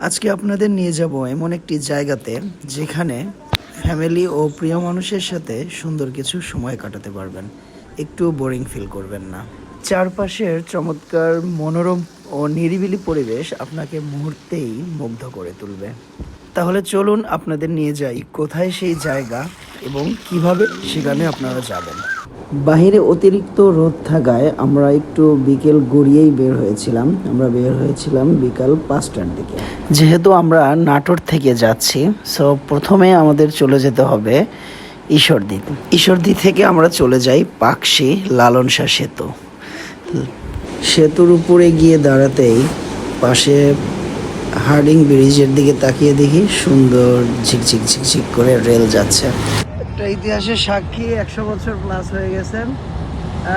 আজকে আপনাদের নিয়ে যাব এমন একটি জায়গাতে যেখানে ফ্যামিলি ও প্রিয় মানুষের সাথে সুন্দর কিছু সময় কাটাতে পারবেন, একটু বোরিং ফিল করবেন না। চারপাশের চমৎকার মনোরম ও নিরিবিলি পরিবেশ আপনাকে মুহূর্তেই মুগ্ধ করে তুলবে। তাহলে চলুন আপনাদের নিয়ে যাই কোথায় সেই জায়গা এবং কিভাবে সেখানে আপনারা যাবেন। বাহিরে অতিরিক্ত রোদ থাকায় আমরা একটু বিকেল গড়িয়েই বের হয়েছিলাম বিকাল 5টার দিকে। যেহেতু আমরা নাটোর থেকে যাচ্ছি, সো প্রথমে আমাদের চলে যেতে হবে ঈশ্বরদী থেকে আমরা চলে যাই পাকশি লালন শাহ সেতুর উপরে গিয়ে দাঁড়াতেই পাশে হার্ডিং ব্রিজের দিকে তাকিয়ে দেখি সুন্দর ঝিকঝিক ঝিকঝিক করে রেল যাচ্ছে। একটা ইতিহাসের সাক্ষী, 100 বছর প্লাস হয়ে গেছেন,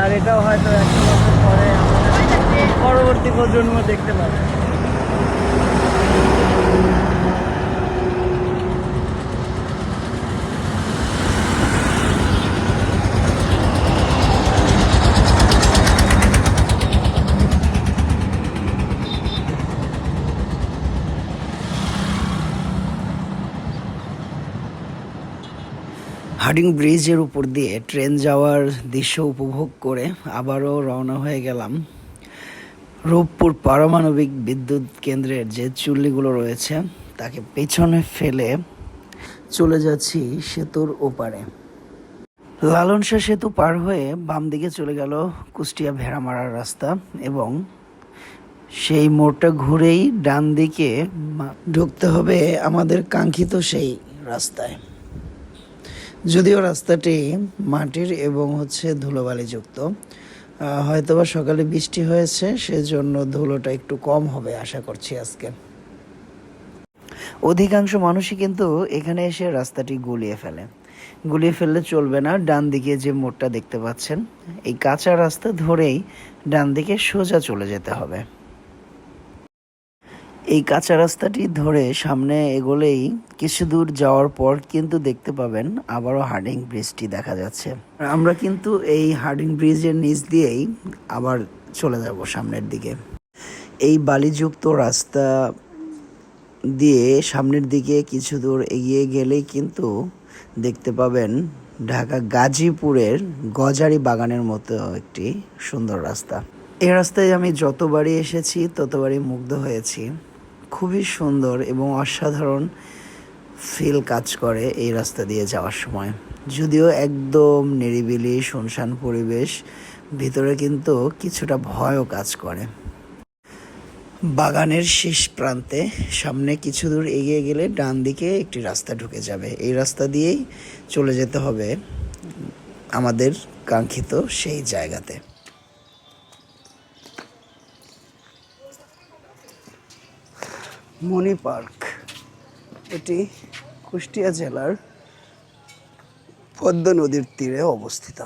আর এটাও হয়তো 100 বছর পরে আমাদের পরবর্তী প্রজন্ম দেখতে পাবে। হার্ডিং ব্রিজের উপর দিয়ে ট্রেন যাওয়ার দৃশ্য উপভোগ করে আবারও রওনা হয়ে গেলাম রূপপুর পারমাণবিক বিদ্যুৎ কেন্দ্রের যে চুল্লিগুলো রয়েছে তাকে পেছনে ফেলে চলে যাচ্ছি সেতুর ওপারে। লালন শাহ সেতু পার হয়ে বাম দিকে চলে গেল কুষ্টিয়া ভেড়ামারার রাস্তা এবং সেই মোড়টা ঘুরেই ডান দিকে ঢুকতে হবে আমাদের কাঙ্ক্ষিত সেই রাস্তায়। যদিও রাস্তাটি মাটির এবং ধুলোবালি যুক্ত, হয়তোবা সকালে বৃষ্টি হয়েছে, সেজন্য ধুলোটা একটু কম হবে আশা করছি আজকে। অধিকাংশ মানুষই কিন্তু এখানে এসে রাস্তাটি গুলিয়ে ফেললে চলবে না। ডান দিকে যে মোড়টা দেখতে পাচ্ছেন, এই কাঁচা রাস্তা ধরেই ডান দিকে সোজা চলে যেতে হবে। এই কাঁচা রাস্তাটি ধরে সামনে এগোলেই কিছু দূর যাওয়ার পর কিন্তু দেখতে পাবেন আবারও হার্ডিং ব্রিজটি দেখা যাচ্ছে। আমরা কিন্তু এই হার্ডিং ব্রিজের নিচ দিয়েই আবার চলে যাব সামনের দিকে। এই বালিযুক্ত রাস্তা দিয়ে সামনের দিকে কিছু দূর এগিয়ে গেলেই কিন্তু দেখতে পাবেন ঢাকা গাজীপুরের গজারি বাগানের মতো একটি সুন্দর রাস্তা। এই রাস্তায় আমি যতবারই এসেছি ততবারই মুগ্ধ হয়েছি। খুবই সুন্দর এবং অসাধারণ ফিল কাজ করে এই রাস্তা দিয়ে যাওয়ার সময়। যদিও একদম নিরিবিলি শুনশান পরিবেশ, ভিতরে কিন্তু কিছুটা ভয়ও কাজ করে। বাগানের শেষ প্রান্তে সামনে কিছু দূর এগিয়ে গেলে ডান দিকে একটি রাস্তা ঢুকে যাবে। এই রাস্তা দিয়েই চলে যেতে হবে আমাদের কাঙ্ক্ষিত সেই জায়গাতে। মণি পার্ক, এটি কুষ্টিয়া জেলার পদ্মা নদীর তীরে অবস্থিত।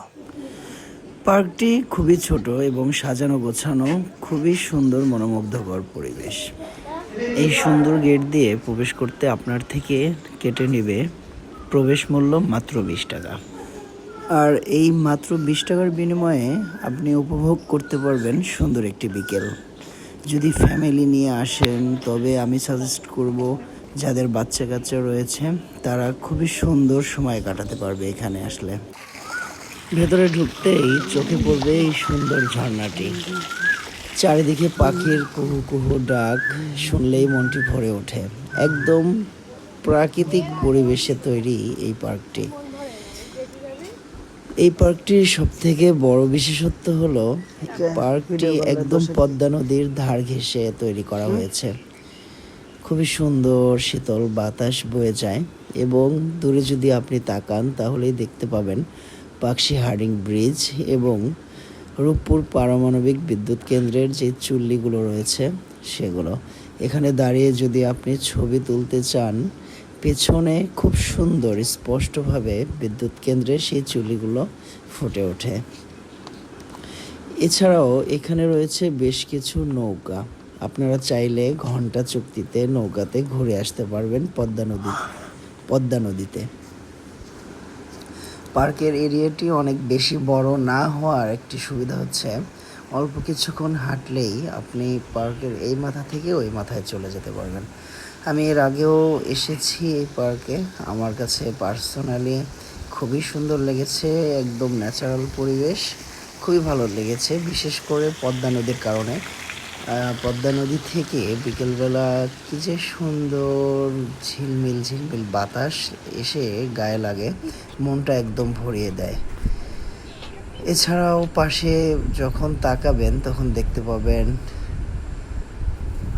পার্কটি খুবই ছোট এবং সাজানো গোছানো, খুবই সুন্দর মনোমুগ্ধকর পরিবেশ। এই সুন্দর গেট দিয়ে প্রবেশ করতে আপনার থেকে কেটে নেবে প্রবেশ মূল্য মাত্র 20 টাকা। আর এই মাত্র 20 টাকার বিনিময়ে আপনি উপভোগ করতে পারবেন সুন্দর একটি বিকেল। যদি ফ্যামিলি নিয়ে আসেন তবে আমি সাজেস্ট করব, যাদের বাচ্চা কাচ্চা রয়েছে তারা খুবই সুন্দর সময় কাটাতে পারবে এখানে আসলে। ভেতরে ঢুকতেই চোখে পড়বে এই সুন্দর ঝর্ণাটি। চারিদিকে পাখির কুহু কুহু ডাক শুনলেই মনটি ভরে ওঠে। একদম প্রাকৃতিক পরিবেশে তৈরি এই পার্কটি। এই পার্কটির সবথেকে বড় বিশেষত্ব হলো পার্কটি একদম পদ্মা নদীর ধার ঘেঁষে তৈরি করা হয়েছে। খুবই সুন্দর শীতল বাতাস বয়ে যায় এবং দূরে যদি আপনি তাকান তাহলেই দেখতে পাবেন পাকশি হার্ডিং ব্রিজ এবং রূপপুর পারমাণবিক বিদ্যুৎ কেন্দ্রের যে চুল্লিগুলো রয়েছে সেগুলো। এখানে দাঁড়িয়ে যদি আপনি ছবি তুলতে চান, পেছনে খুব সুন্দর স্পষ্টভাবে বিদ্যুৎ কেন্দ্রের সেই চুল্লিগুলো ফুটে ওঠে। এছাড়াও এখানে রয়েছে বেশ কিছু নৌকা। আপনারা চাইলে ঘন্টা চুক্তিতে নৌকাতে ঘুরে আসতে পারবেন পদ্মা নদীতে। পার্কের এরিয়াটি অনেক বেশি বড় না হওয়ার একটি সুবিধা হচ্ছে অল্প কিছুক্ষণ হাঁটলেই আপনি পার্কের এই মাথা থেকে ওই মাথায় চলে যেতে পারবেন। আমি এর আগেও এসেছি এই পার্কে। আমার কাছে পার্সোনালি খুবই সুন্দর লেগেছে, একদম ন্যাচারাল পরিবেশ, খুবই ভালো লেগেছে, বিশেষ করে পদ্মা নদীর কারণে। পদ্মা নদী থেকে বিকেলবেলা কী যে সুন্দর ঝিলমিল ঝিলমিল বাতাস এসে গায়ে লাগে, মনটা একদম ভরিয়ে দেয়। এছাড়াও পাশে যখন তাকাবেন তখন দেখতে পাবেন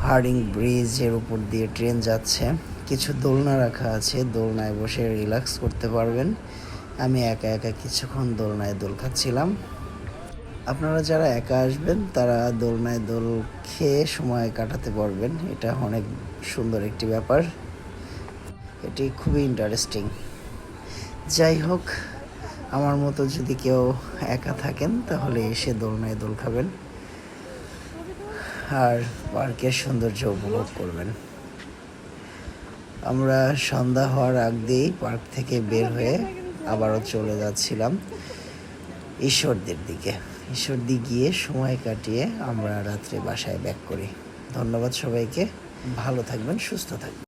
হার্ডিং ব্রিজের উপর দিয়ে ট্রেন যাচ্ছে, কিছু দোলনা রাখা আছে, দোলনায় বসে রিল্যাক্স করতে পারবেন। আমি একা একা কিছুক্ষণ দোলনায় দোল খাচ্ছিলাম। আপনারা যারা একা আসবেন তারা দোলনায় দোল খেয়ে সময় কাটাতে পারবেন। এটা অনেক সুন্দর একটি ব্যাপার, এটি খুবই ইন্টারেস্টিং। যাই হোক, আমার মতো যদি কেউ একা থাকেন তাহলে এসে দোলনায় দোল খাবেন আর পার্কের সৌন্দর্য উপভোগ করবেন। আমরা সন্ধ্যা হওয়ার আগ দিয়েই পার্ক থেকে বের হয়ে আবারও চলে যাচ্ছিলাম ঈশ্বরদীর দিকে। ঈশ্বরদী গিয়ে সময় কাটিয়ে আমরা রাত্রে বাসায় ব্যাক করি। ধন্যবাদ সবাইকে, ভালো থাকবেন, সুস্থ থাকবেন।